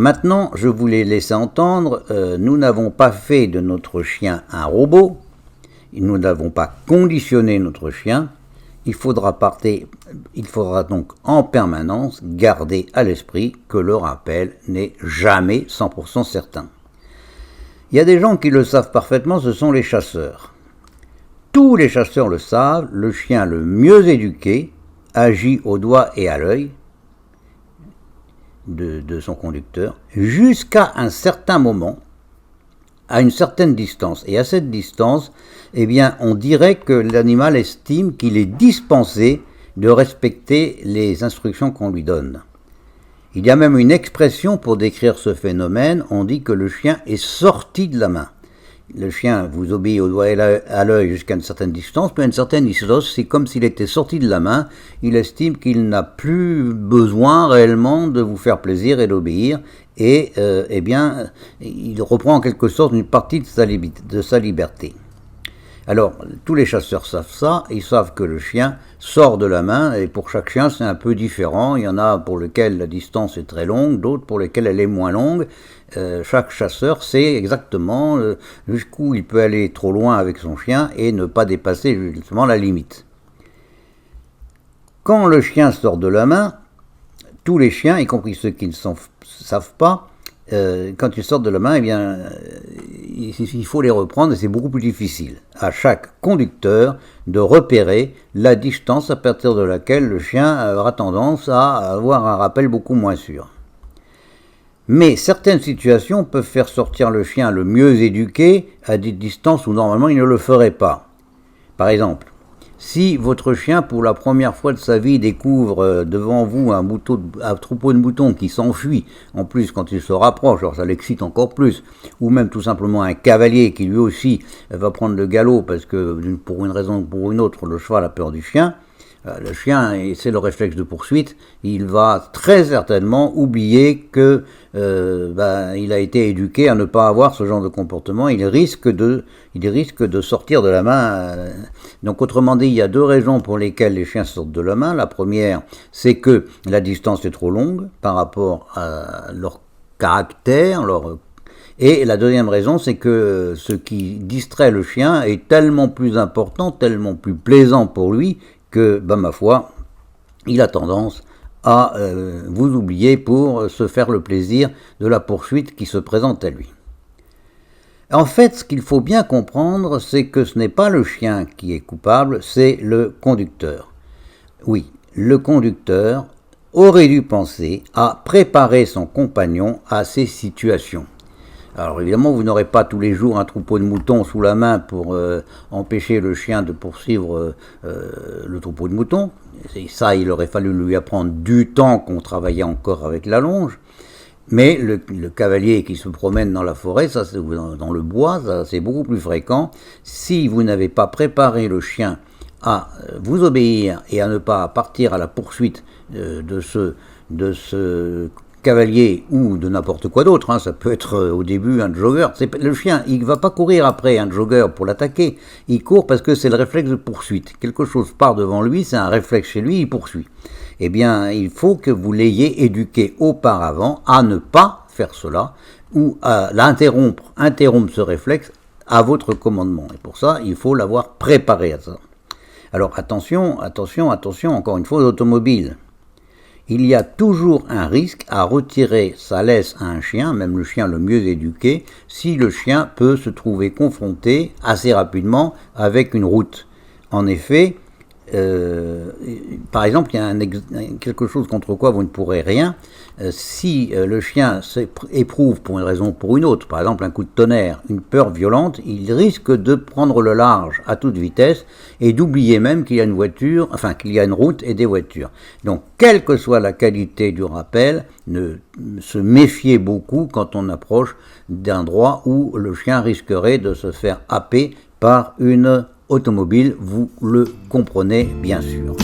Maintenant, je voulais laisser entendre, nous n'avons pas fait de notre chien un robot, nous n'avons pas conditionné notre chien, il faudra donc en permanence garder à l'esprit que le rappel n'est jamais 100% certain. Il y a des gens qui le savent parfaitement, ce sont les chasseurs. Tous les chasseurs le savent, le chien le mieux éduqué agit au doigt et à l'œil de son conducteur jusqu'à un certain moment, à une certaine distance. Et à cette distance, eh bien, on dirait que l'animal estime qu'il est dispensé de respecter les instructions qu'on lui donne. Il y a même une expression pour décrire ce phénomène, on dit que le chien est sorti de la main. Le chien vous obéit au doigt et à l'œil jusqu'à une certaine distance, mais à une certaine distance, c'est comme s'il était sorti de la main. Il estime qu'il n'a plus besoin réellement de vous faire plaisir et d'obéir, et eh bien, il reprend en quelque sorte une partie de sa liberté. Alors, tous les chasseurs savent ça, ils savent que le chien sort de la main, et pour chaque chien c'est un peu différent. Il y en a pour lesquels la distance est très longue, d'autres pour lesquels elle est moins longue. Chaque chasseur sait exactement jusqu'où il peut aller trop loin avec son chien et ne pas dépasser justement la limite. Quand le chien sort de la main, tous les chiens, y compris ceux qui ne savent pas, quand ils sortent de la main, eh bien, il faut les reprendre et c'est beaucoup plus difficile. À chaque conducteur de repérer la distance à partir de laquelle le chien aura tendance à avoir un rappel beaucoup moins sûr. Mais certaines situations peuvent faire sortir le chien le mieux éduqué à des distances où normalement il ne le ferait pas. Par exemple, si votre chien, pour la première fois de sa vie, découvre devant vous un troupeau de moutons qui s'enfuit, en plus quand il se rapproche, alors ça l'excite encore plus, ou même tout simplement un cavalier qui lui aussi va prendre le galop parce que pour une raison ou pour une autre, le cheval a peur du chien, le chien, et c'est le réflexe de poursuite, il va très certainement oublier que il a été éduqué à ne pas avoir ce genre de comportement. Il risque de sortir de la main. Donc autrement dit, il y a deux raisons pour lesquelles les chiens sortent de la main. La première, c'est que la distance est trop longue par rapport à leur caractère, et la deuxième raison, c'est que ce qui distrait le chien est tellement plus important, tellement plus plaisant pour lui, que, ma foi, il a tendance à vous oublier pour se faire le plaisir de la poursuite qui se présente à lui. En fait, ce qu'il faut bien comprendre, c'est que ce n'est pas le chien qui est coupable, c'est le conducteur. Oui, le conducteur aurait dû penser à préparer son compagnon à ces situations. Alors évidemment, vous n'aurez pas tous les jours un troupeau de moutons sous la main pour empêcher le chien de poursuivre le troupeau de moutons. Et ça, il aurait fallu lui apprendre du temps qu'on travaillait encore avec la longe. Mais le cavalier qui se promène dans la forêt, ça, dans le bois, ça, c'est beaucoup plus fréquent. Si vous n'avez pas préparé le chien à vous obéir et à ne pas partir à la poursuite de ce cavalier ou de n'importe quoi d'autre, ça peut être au début un jogger. Le chien, il ne va pas courir après un jogger pour l'attaquer, il court parce que c'est le réflexe de poursuite. Quelque chose part devant lui, c'est un réflexe chez lui, il poursuit. Eh bien, il faut que vous l'ayez éduqué auparavant à ne pas faire cela, ou à l'interrompre ce réflexe à votre commandement. Et pour ça, il faut l'avoir préparé à ça. Alors attention, encore une fois, aux automobiles. Il y a toujours un risque à retirer sa laisse à un chien, même le chien le mieux éduqué, si le chien peut se trouver confronté assez rapidement avec une route. En effet, par exemple, il y a quelque chose contre quoi vous ne pourrez rien. Si le chien éprouve pour une raison ou pour une autre, par exemple un coup de tonnerre, une peur violente, il risque de prendre le large à toute vitesse et d'oublier même qu'il y a une voiture, qu'il y a une route et des voitures. Donc, quelle que soit la qualité du rappel, se méfiez beaucoup quand on approche d'endroits où le chien risquerait de se faire happer par une automobile, vous le comprenez bien sûr.